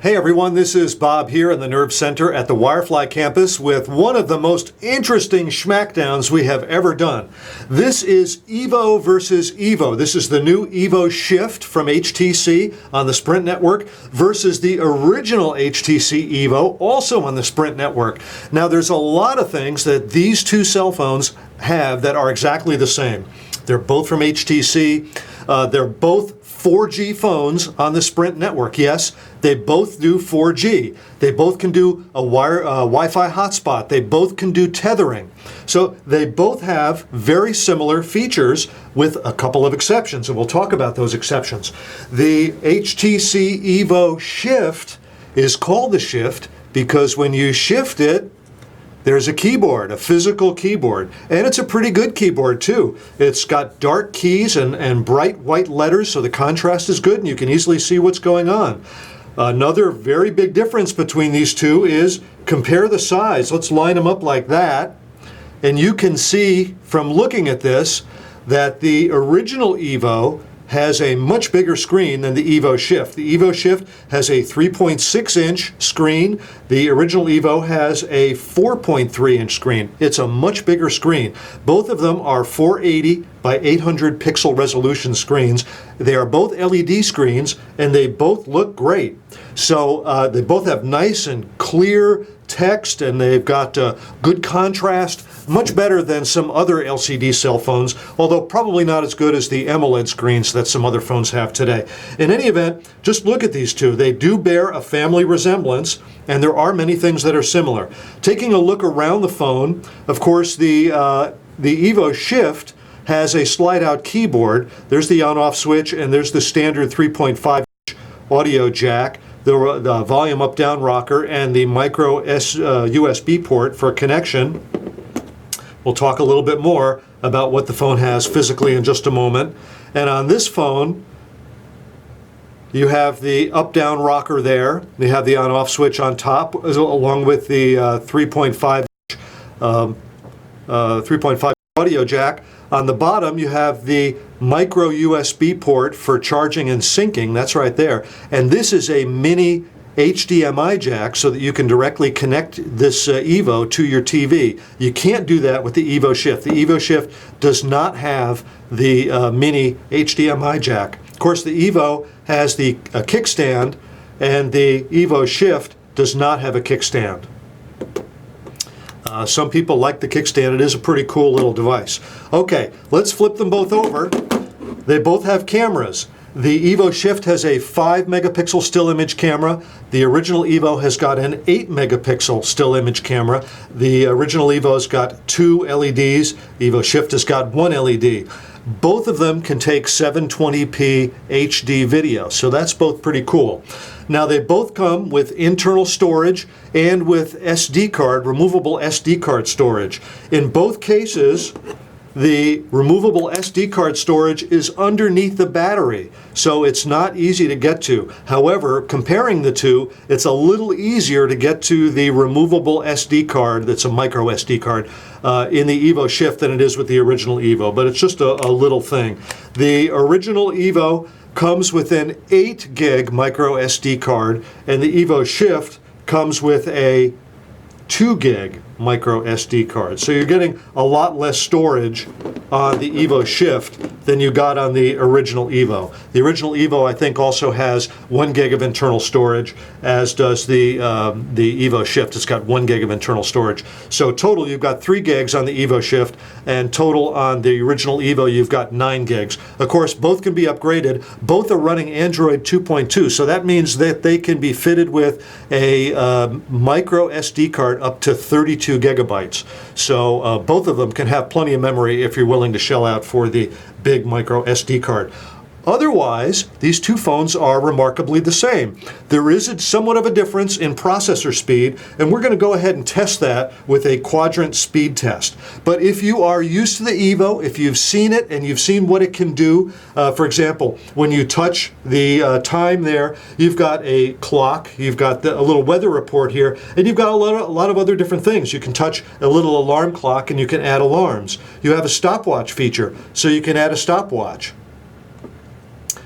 Hey everyone, this is Bob here in the Nerve Center at the Wirefly campus with one of the most interesting Schmackdowns we have ever done. This is EVO versus EVO. This is the new EVO Shift from HTC on the Sprint network versus the original HTC EVO, also on the Sprint network. Now there's a lot of things that these two cell phones have that are exactly the same. They're both from HTC. They're both 4G phones on the Sprint network. Yes, they both do 4G. They both can do a Wi-Fi hotspot. They both can do tethering. So they both have very similar features with a couple of exceptions, and we'll talk about those exceptions. The HTC EVO Shift is called the Shift because when you shift it, there's a keyboard, a physical keyboard, and it's a pretty good keyboard too. It's got dark keys and bright white letters, so the contrast is good and you can easily see what's going on. Another very big difference between these two is compare the size. Let's line them up like that, and you can see from looking at this that the original EVO has a much bigger screen than the EVO Shift. The EVO Shift has a 3.6-inch screen. The original EVO has a 4.3-inch screen. It's a much bigger screen. Both of them are 480 by 800 pixel resolution screens. They are both LED screens and they both look great. So they both have nice and clear text and they've got good contrast, much better than some other LCD cell phones, although probably not as good as the AMOLED screens that some other phones have today. In any event, just look at these two. They do bear a family resemblance, and there are many things that are similar. Taking a look around the phone, of course, the EVO Shift has a slide-out keyboard. There's the on-off switch, and there's the standard 3.5-inch audio jack, the volume up-down rocker, and the micro USB port for connection. We'll talk a little bit more about what the phone has physically in just a moment. And on this phone, you have the up-down rocker there. You have the on-off switch on top, along with the 3.5 audio jack. On the bottom, you have the micro USB port for charging and syncing. That's right there. And this is a mini HDMI jack so that you can directly connect this EVO to your TV. You can't do that with the EVO Shift. The EVO Shift does not have the mini HDMI jack. Of course, the EVO has the kickstand, and the EVO Shift does not have a kickstand. Some people like the kickstand. It is a pretty cool little device. Okay, let's flip them both over. They both have cameras. The EVO Shift has a 5-megapixel still image camera. The original EVO has got an 8-megapixel still image camera. The original EVO's got 2 LEDs. EVO Shift has got 1 LED. Both of them can take 720p HD video, so that's both pretty cool. Now they both come with internal storage and with SD card, removable SD card storage. In both cases, the removable SD card storage is underneath the battery, so it's not easy to get to. However, comparing the two, it's a little easier to get to the removable SD card, that's a micro SD card, in the EVO Shift than it is with the original EVO, but it's just a little thing. The original EVO comes with an 8 gig micro SD card, and the EVO Shift comes with a 2 gig micro SD card. So you're getting a lot less storage on the EVO Shift than you got on the original EVO. The original EVO, I think, also has 1 gig of internal storage, as does the EVO Shift. It's got 1 gig of internal storage. So total, you've got 3 gigs on the EVO Shift, and total on the original EVO, you've got 9 gigs. Of course, both can be upgraded. Both are running Android 2.2, so that means that they can be fitted with a micro SD card up to 32 gigabytes. So both of them can have plenty of memory if you're willing to shell out for the big micro SD card. Otherwise, these two phones are remarkably the same. There is somewhat of a difference in processor speed, and we're going to go ahead and test that with a quadrant speed test. But if you are used to the EVO, if you've seen it and you've seen what it can do, for example, when you touch the time there, you've got a clock, you've got a little weather report here, and you've got a lot of other different things. You can touch a little alarm clock and you can add alarms. You have a stopwatch feature, so you can add a stopwatch.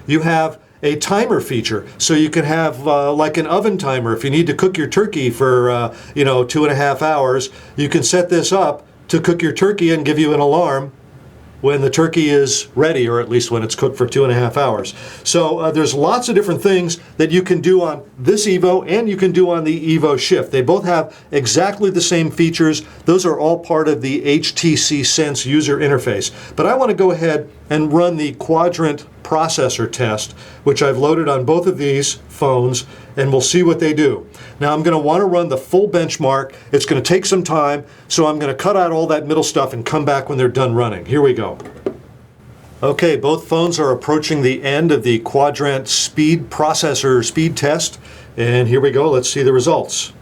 You have a timer feature, so you can have like an oven timer. If you need to cook your turkey for 2.5 hours, you can set this up to cook your turkey and give you an alarm when the turkey is ready, or at least when it's cooked for 2.5 hours. So there's lots of different things that you can do on this EVO and you can do on the EVO Shift. They both have exactly the same features. Those are all part of the HTC Sense user interface. But I want to go ahead and run the quadrant processor test, which I've loaded on both of these phones, and we'll see what they do. Now I'm going to want to run the full benchmark. It's going to take some time, so I'm going to cut out all that middle stuff and come back when they're done running. Here we go. Okay, both phones are approaching the end of the quadrant speed processor speed test, and here we go. Let's see the results.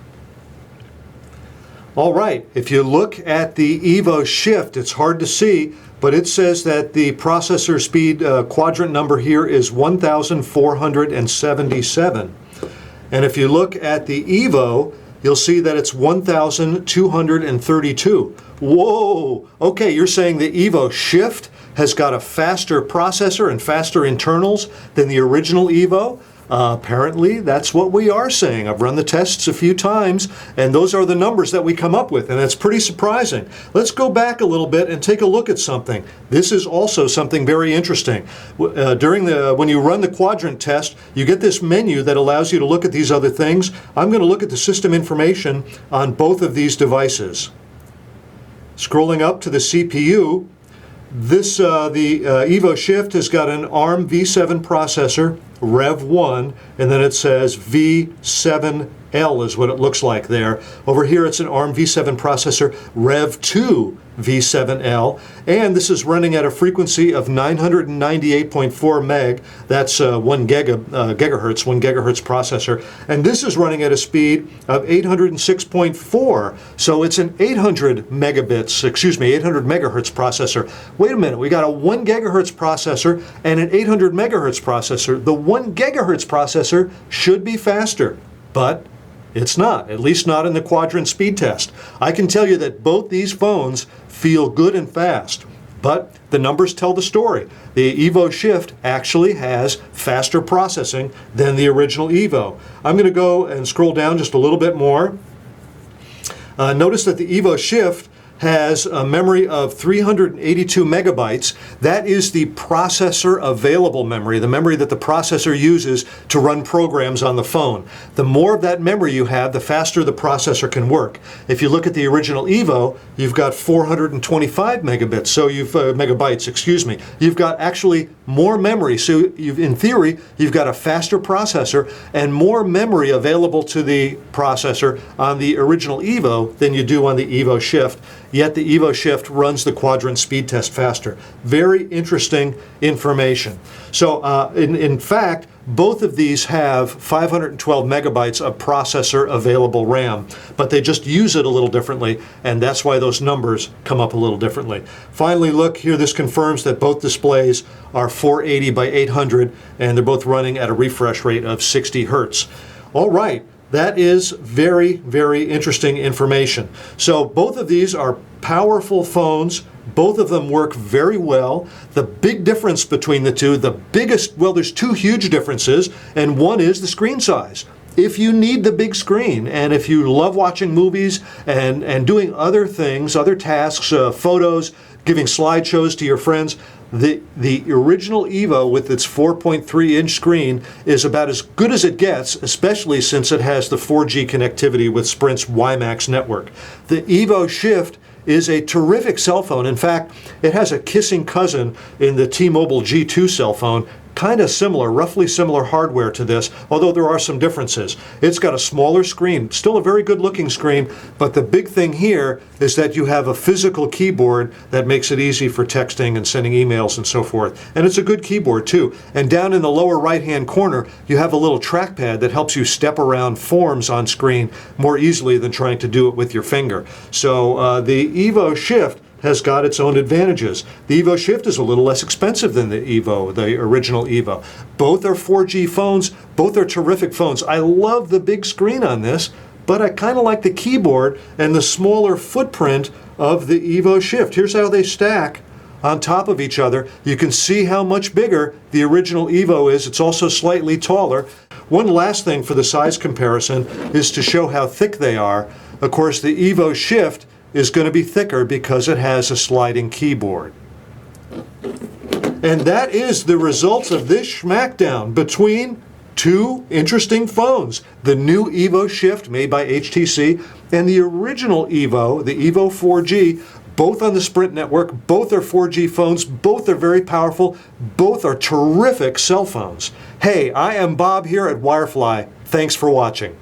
All right, if you look at the EVO Shift, it's hard to see, but it says that the processor speed quadrant number here is 1,477. And if you look at the EVO, you'll see that it's 1,232. Whoa! Okay, you're saying the EVO Shift has got a faster processor and faster internals than the original EVO? Apparently, that's what we are saying. I've run the tests a few times, and those are the numbers that we come up with, and that's pretty surprising. Let's go back a little bit and take a look at something. This is also something very interesting. When you run the quadrant test, you get this menu that allows you to look at these other things. I'm going to look at the system information on both of these devices. Scrolling up to the CPU, the EVO Shift has got an ARM v7 processor, Rev 1, and then it says V7L is what it looks like there. Over here it's an ARM v7 processor, Rev 2 V7L, and this is running at a frequency of 998.4 meg. That's 1 gigahertz processor, and this is running at a speed of 806.4. So it's an 800 megahertz processor. Wait a minute, we got a 1 gigahertz processor and an 800 megahertz processor. The 1 gigahertz processor should be faster, but it's not, at least not in the quadrant speed test. I can tell you that both these phones feel good and fast, but the numbers tell the story. The EVO Shift actually has faster processing than the original EVO. I'm going to go and scroll down just a little bit more. Notice that the EVO Shift has a memory of 382 megabytes. That is the processor available memory, the memory that the processor uses to run programs on the phone. The more of that memory you have, the faster the processor can work. If you look at the original EVO, you've got 425 megabytes, excuse me. You've got actually more memory. So in theory, you've got a faster processor and more memory available to the processor on the original EVO than you do on the EVO Shift. Yet the EVO Shift runs the quadrant speed test faster. Very interesting information. So in fact, both of these have 512 megabytes of processor available RAM, but they just use it a little differently, and that's why those numbers come up a little differently. Finally, look here, this confirms that both displays are 480 by 800, and they're both running at a refresh rate of 60 hertz. All right. That is very, very interesting information. So both of these are powerful phones. Both of them work very well. The big difference between the two, there's two huge differences, and one is the screen size. If you need the big screen, and if you love watching movies and doing other things, other tasks, photos, giving slideshows to your friends, the original EVO with its 4.3-inch screen is about as good as it gets, especially since it has the 4G connectivity with Sprint's WiMAX network. The EVO Shift is a terrific cell phone. In fact, it has a kissing cousin in the T-Mobile G2 cell phone, kind of similar, roughly similar hardware to this, although there are some differences. It's got a smaller screen, still a very good looking screen, but the big thing here is that you have a physical keyboard that makes it easy for texting and sending emails and so forth. And it's a good keyboard too. And down in the lower right hand corner, you have a little trackpad that helps you step around forms on screen more easily than trying to do it with your finger. So the EVO Shift has got its own advantages. The EVO Shift is a little less expensive than the EVO, the original EVO. Both are 4G phones, both are terrific phones. I love the big screen on this, but I kind of like the keyboard and the smaller footprint of the EVO Shift. Here's how they stack on top of each other. You can see how much bigger the original EVO is. It's also slightly taller. One last thing for the size comparison is to show how thick they are. Of course, the EVO Shift is going to be thicker because it has a sliding keyboard. And that is the results of this Schmackdown between two interesting phones. The new EVO Shift made by HTC and the original EVO, the EVO 4G, both on the Sprint network. Both are 4G phones. Both are very powerful. Both are terrific cell phones. Hey, I am Bob here at Wirefly. Thanks for watching.